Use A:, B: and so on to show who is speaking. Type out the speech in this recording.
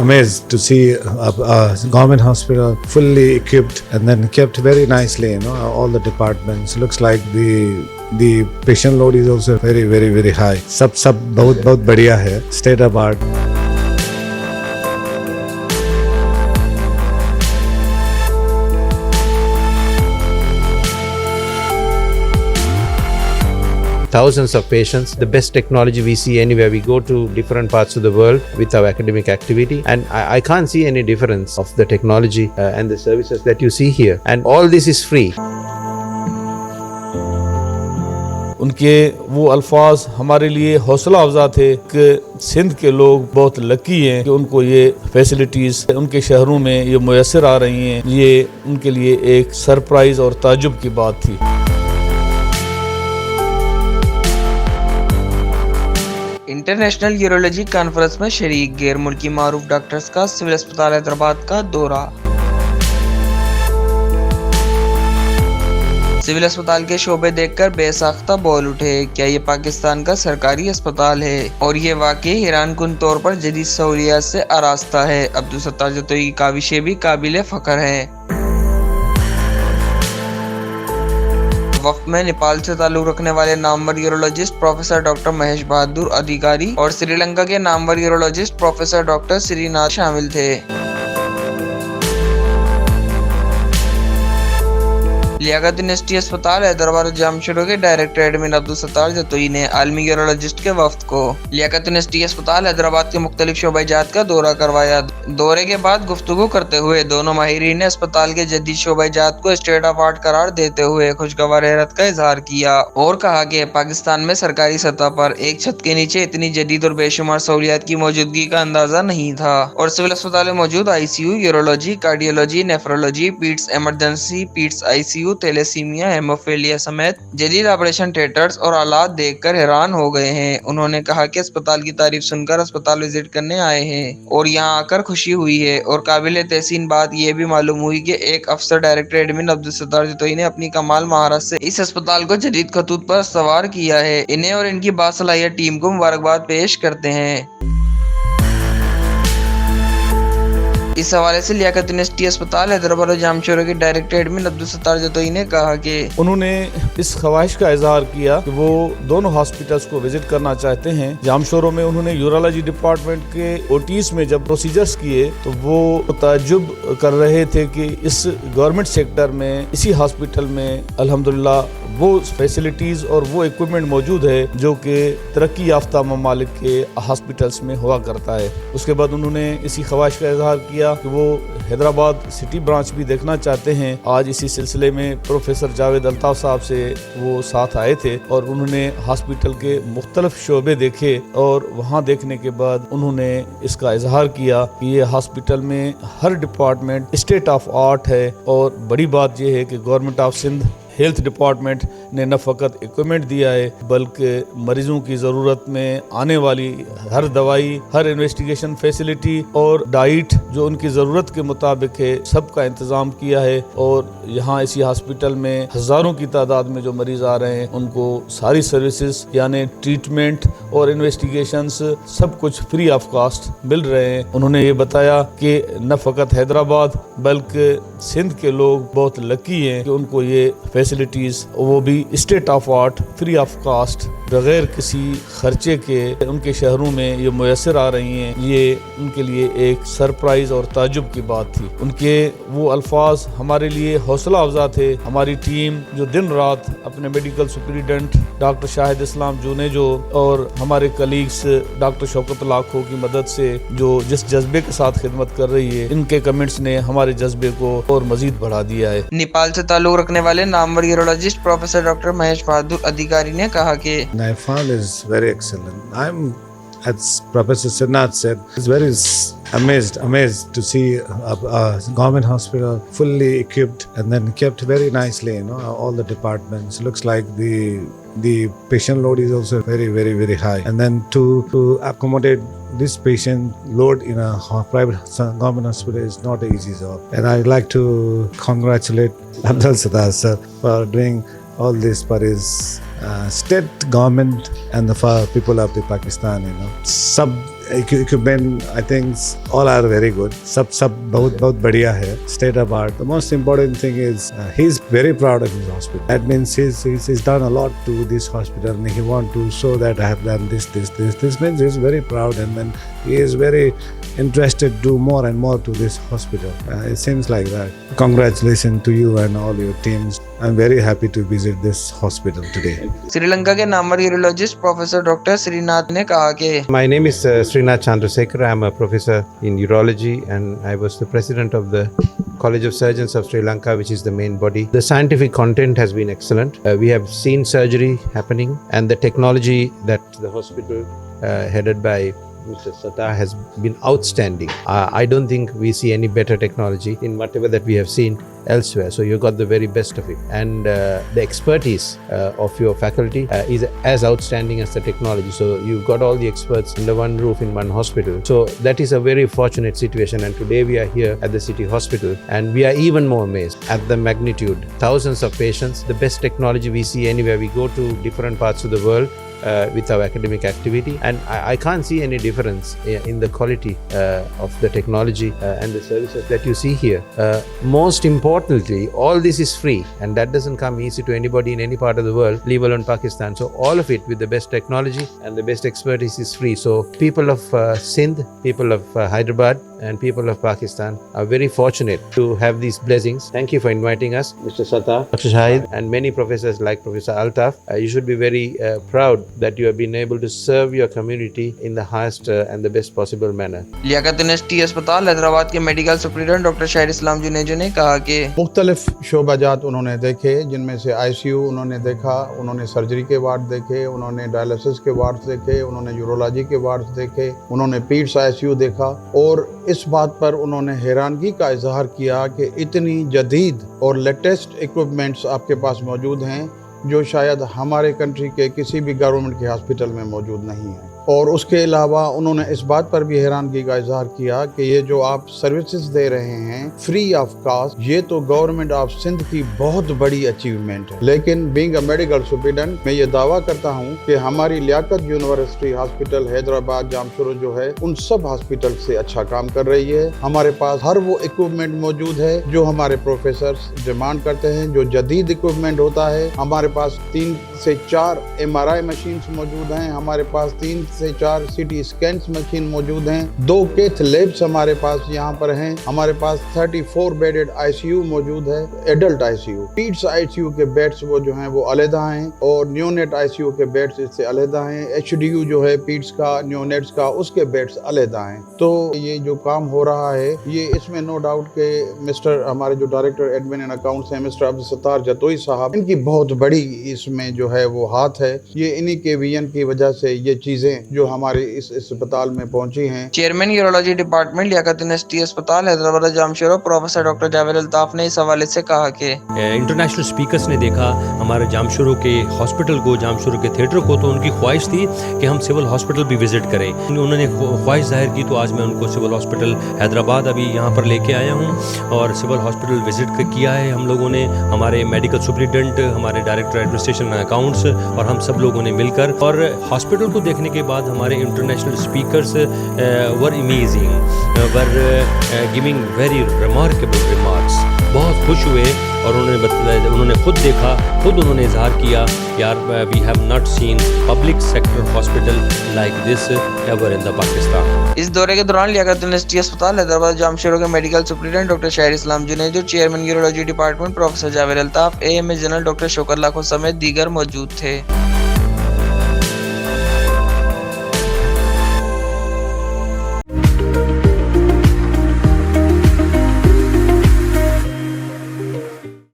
A: amazed to see a government hospital fully equipped and then kept very nicely, all the departments. Looks like the patient load is also very very very high. सब बहुत बढ़िया है, state of art.
B: Thousands of patients, the best technology we see anywhere. We go to different parts of the world with our academic activity, and I can't see any difference of the technology and the services that you see here. And all this is free.
C: उनके वो अल्फाज हमारे लिए हौसला अफजा थे कि सिंध के लोग बहुत लकी हैं कि उनको ये फैसिलिटीज़ उनके शहरों में ये मुयस्सर आ रही हैं. ये उनके लिए एक सरप्राइज़ और ताज्जुब की बात थी.
D: इंटरनेशनल यूरोलॉजी कॉन्फ्रेंस में शरीक गैर मुल्की मारूफ डॉक्टर्स का सिविल अस्पताल हैदराबाद का दौरा. सिविल अस्पताल के शोबे देखकर बेसाख्ता बोल उठे, क्या ये पाकिस्तान का सरकारी अस्पताल है और ये वाकई हैरान कुन तौर पर जदीद सहूलियात से आरास्ता है. अब्दुल जतोई की काविशें भी काबिल फख्र हैं. वक्त में नेपाल से ताल्लुक रखने वाले नामवर urologist professor doctor Mahesh Bahadur Adhikari और श्रीलंका के नामवर यूरोलॉजिस्ट प्रोफेसर डॉक्टर श्रीनाथ शामिल थे. लियाकत यूनिवर्सिटी अस्पताल हैदराबाद जामशोरों के डायरेक्टर एडमिन अब्दुल जतोई ने आलमी यूरोलॉजिस्ट के वफ्द को लियाकत यूनिवर्सिटी अस्पताल हैदराबाद के मुख्तलिफ शोबाजात का दौरा करवाया. दौरे के बाद गुफ्तगू करते हुए दोनों माहिरीन ने अस्पताल के जदीद शोबाजात को स्टेट ऑफ आर्ट करार देते हुए खुशगवार हैरत का इजहार किया और कहा कि पाकिस्तान में सरकारी सतह पर एक छत के नीचे इतनी जदीद और बेशुमार सहूलियात की मौजूदगी का अंदाजा नहीं था और सिविल अस्पताल में मौजूद ICU, urology, cardiology, nephrology, peds emergency, peds ICU, thalassaemia, haemophilia समेत जदीद ऑपरेशन थिएटर्स और आलात देखकर हैरान हो गए हैं. उन्होंने कहा कि अस्पताल की तारीफ सुनकर अस्पताल विजिट करने आए हैं और यहां आकर खुशी हुई है और काबिल तहसीन बात यह भी मालूम हुई कि एक अफसर डायरेक्टर एडमिन अब्दुल जतोई ने अपनी कमाल महारत से इस अस्पताल को जदीद खतूत पर सवार किया है. इन्हें और इनकी बासलाहियत टीम को मुबारकबाद पेश करते हैं. इस हवाले से लियाकत यूनिवर्सिटी अस्पताल हैदराबाद और जामशोरों के डायरेक्टर एडमिन अब्दुल जतोई ने कहा कि
C: उन्होंने इस ख्वाहिश का इजहार किया कि वो दोनों हॉस्पिटल्स को विजिट करना चाहते हैं. जामशोरों में उन्होंने यूरोलॉजी डिपार्टमेंट के OTs में जब प्रोसीजर्स किए तो वो ताज्जुब कर रहे थे कि इस गवर्नमेंट सेक्टर में इसी हॉस्पिटल में अल्हम्दुलिल्लाह वो फैसिलिटीज़ और वो इक्विपमेंट मौजूद है जो कि तरक्की याफ्ता ममालिक के हॉस्पिटल्स में हुआ करता है. उसके बाद उन्होंने इसी ख्वाहिश का इजहार किया कि वो हैदराबाद सिटी ब्रांच भी देखना चाहते हैं. आज इसी सिलसिले में प्रोफेसर जावेद अल्ताफ साहब से वो साथ आए थे और उन्होंने हॉस्पिटल के मुख्तलिफ शोबे देखे और वहाँ देखने के बाद उन्होंने इसका इजहार किया कि ये हॉस्पिटल में हर डिपार्टमेंट स्टेट ऑफ आर्ट है. और बड़ी बात यह है कि government of Sindh health department ने न फ़कत इक्विपमेंट दिया है बल्कि मरीजों की ज़रूरत में आने वाली हर दवाई, हर इन्वेस्टिगेशन फैसिलिटी और डाइट जो उनकी ज़रूरत के मुताबिक है सब का इंतज़ाम किया है. और यहाँ इसी हॉस्पिटल में हज़ारों की तादाद में जो मरीज़ आ रहे हैं उनको सारी सर्विसेज यानी ट्रीटमेंट और इन्वेस्टिगेशंस सब कुछ फ्री ऑफ कास्ट मिल रहे हैं. उन्होंने ये बताया कि न फ़कत हैदराबाद बल्कि सिंध के लोग बहुत लकी हैं कि उनको ये फैसिलिटीज़ वो भी state of art free of cost बगैर किसी खर्चे के उनके शहरों में ये मुयस्सर आ रही हैं. ये उनके लिए एक सरप्राइज़ और ताज्जुब की बात थी. उनके वो अल्फाज हमारे लिए हौसला अफजा थे. हमारी टीम जो दिन रात अपने मेडिकल सुपरिटेंडेंट डॉक्टर शाहिद इस्लाम जुनेजो और हमारे कलीग्स डॉक्टर शौकत लाखों की मदद से जो जिस जज्बे के साथ खिदमत कर रही है, इनके कमेंट्स ने हमारे जज्बे को और मजीद बढ़ा दिया है.
D: नेपाल से ताल्लुक रखने वाले नामवर urologist professor doctor Mahesh Bahadur Adhikari ने कहा कि
A: Nepal is very excellent. I'm, as Professor Srinath said, is very amazed to see a government hospital fully equipped and then kept very nicely. All the departments. Looks like the patient load is also very very very high. And then to accommodate this patient load in a private government hospital is not an easy job. And I'd like to congratulate Abdul Sattar sir for doing all this for his state government and for people of the Pakistan. सब equipment, I think all are very good. Sab बहुत बढ़िया है, state of art. The most important thing is he's very proud of his hospital. That means he's done a lot to this hospital and he want to show that I have done this. This means he's very proud, and then he is very interested to do more and more to this hospital. It seems like that. Congratulations to you and all your teams. I'm very happy to visit this hospital today.
D: Sri Lanka के नामवर urologist professor doctor Srinath ने कहा कि
B: My name is Srinath Chandrasekhar. I'm a professor in urology and I was the president of the College of Surgeons of Sri Lanka, which is the main body. The scientific content has been excellent. We have seen surgery happening, and the technology that the hospital headed by Mr. Sata has been outstanding. I don't think we see any better technology in whatever that we have seen elsewhere. So you got the very best of it. And the expertise of your faculty is as outstanding as the technology. So you've got all the experts under one roof in one hospital. So that is a very fortunate situation. And today we are here at the city hospital and we are even more amazed at the magnitude. Thousands of patients, the best technology we see anywhere. We go to different parts of the world with our academic activity, and I can't see any difference in the quality of the technology and the services that you see here. Most importantly, all this is free, and that doesn't come easy to anybody in any part of the world, leave alone Pakistan. So all of it with the best technology and the best expertise is free. So people of Sindh, people of Hyderabad and people of Pakistan are very fortunate to have these blessings. Thank you for inviting us, Mr. Sata, Dr. Shahid, and many professors like Professor Altaf. You should be very proud that you have been able to serve your community in the highest and the best possible manner.
D: Liaquat university अस्पताल हैदराबाद के medical superintendent doctor Shahir Islam Junejo ने कहा कि
E: मुख्तलिफ शोबाजात उन्होंने देखे, जिनमें से ICU उन्होंने देखा, उन्होंने सर्जरी के वार्ड देखे, उन्होंने डायलिसिस के वार्ड देखे, उन्होंने यूरोलॉजी के वार्ड देखे, उन्होंने पीड्स ICU देखा, और इस बात पर उन्होंने हैरानगी का इजहार किया कि इतनी जदीद और लेटेस्ट इक्विपमेंट्स आपके पास मौजूद हैं जो शायद हमारे कंट्री के किसी भी गवर्नमेंट के हॉस्पिटल में मौजूद नहीं है। और उसके अलावा उन्होंने इस बात पर भी हैरानगी का इजहार किया कि ये जो आप सर्विसेज दे रहे हैं फ्री ऑफ कॉस्ट, ये तो गवर्नमेंट ऑफ सिंध की बहुत बड़ी अचीवमेंट है। लेकिन बीइंग अ मेडिकल सुपरिटेंडेंट मैं ये दावा करता हूँ कि हमारी लियाकत यूनिवर्सिटी हॉस्पिटल हैदराबाद जामशोरो जो है उन सब हॉस्पिटल से अच्छा काम कर रही है। हमारे पास हर वो इक्विपमेंट मौजूद है जो हमारे प्रोफेसर्स डिमांड करते हैं, जो जदीद इक्विपमेंट होता है। हमारे पास 3 से 4 MRI मशीन्स मौजूद हैं, हमारे पास 3 से 4 CT स्कैन्स मशीन मौजूद हैं, 2 कैथ लैब्स हमारे पास यहाँ पर हैं, हमारे पास 34 बेडेड ICU मौजूद है, एडल्ट ICU, पीड्स ICU के बेड्स वो जो हैं वो अलहदा हैं, और न्यूनेट ICU के बेड्स इससे अलहदा हैं, HDU जो है पीड्स का न्यूनेट्स का उसके बेड्स अलहदा हैं। तो ये जो काम हो रहा है ये इसमें नो डाउट के मिस्टर हमारे जो डायरेक्टर एडमिन एंड अकाउंट्स हैं मिस्टर अब्दुल सत्तार जतोई साहब, इनकी बहुत बड़ी इसमें जो है वो हाथ है। ये इन्हीं के विजन की वजह से ये चीजें जो हमारे इस अस्पताल में पहुंची हैं।
D: Chairman urology department Liaquat university अस्पताल हैदराबाद जामशोरो प्रोफेसर डॉक्टर जावेद अल्ताफ ने इस हवाले से कहा कि
F: इंटरनेशनल स्पीकर्स ने देखा हमारे जामशोरो के हॉस्पिटल को, जामशोरो के थिएटर को, तो उनकी ख्वाहिश थी कि हम सिविल हॉस्पिटल भी विजिट करें। उन्होंने ख्वाहिश जाहिर की तो आज मैं उनको सिविल हॉस्पिटल हैदराबाद अभी यहाँ पर लेके आया हूँ और सिविल हॉस्पिटल विजिट किया है हम लोगों ने, हमारे मेडिकल सुपरिटेंडेंट, हमारे डायरेक्टर एडमिनिस्ट्रेशन अकाउंट्स और हम सब लोगों ने मिलकर। और हॉस्पिटल को देखने के बाद हमारे international speakers were amazing, were giving very remarkable remarks, बहुत खुश हुए और उन्होंने खुद देखा, खुद उन्होंने इजहार किया यार we have not seen public sector hospital like this ever in the Pakistan.
D: इस दौरे के दौरान लियाकत यूनिवर्सिटी अस्पताल हैदराबाद जामशोरो के medical superintendent doctor Shahir Islam Junejo, chairman urology department professor Javed Altaf, AMA general doctor Shaukat Lakho समेत दीगर मौजूद थे।